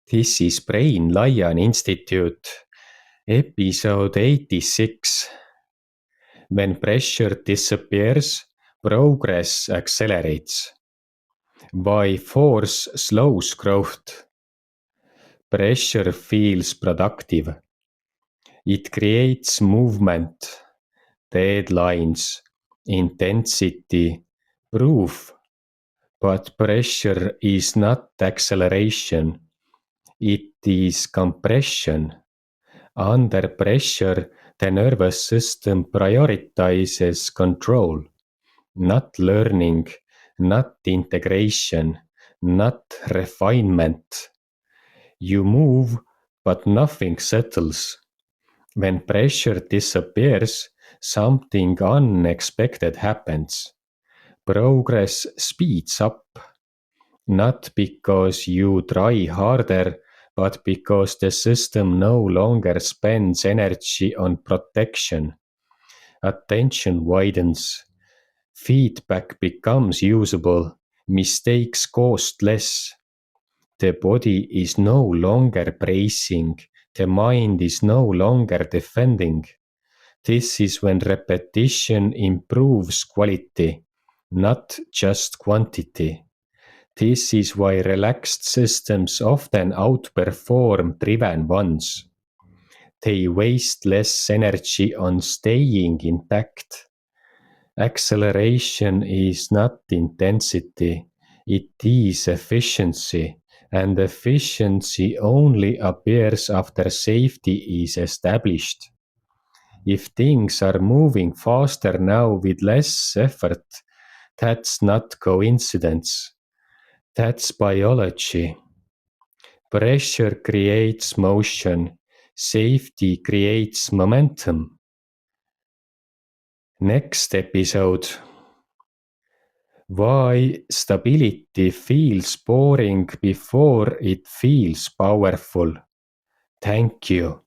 This is Brain Lion Institute, episode 86. When pressure disappears, progress accelerates. Why force slows growth? Pressure feels productive. It creates movement, deadlines, intensity, proof. But pressure is not acceleration. It is compression. Under pressure, the nervous system prioritizes control, not learning, not integration, not refinement. You move, but nothing settles. When pressure disappears, something unexpected happens. Progress speeds up. Not because you try harder, but because the system no longer spends energy on protection. Attention widens. Feedback becomes usable. Mistakes cost less. The body is no longer bracing. The mind is no longer defending. This is when repetition improves quality, not just quantity. This is why relaxed systems often outperform driven ones. They waste less energy on staying intact. Acceleration is not intensity, it is efficiency, and efficiency only appears after safety is established. If things are moving faster now with less effort, that's not coincidence. That's biology. Pressure creates motion. Safety creates momentum. Next episode. Why stability feels boring before it feels powerful. Thank you.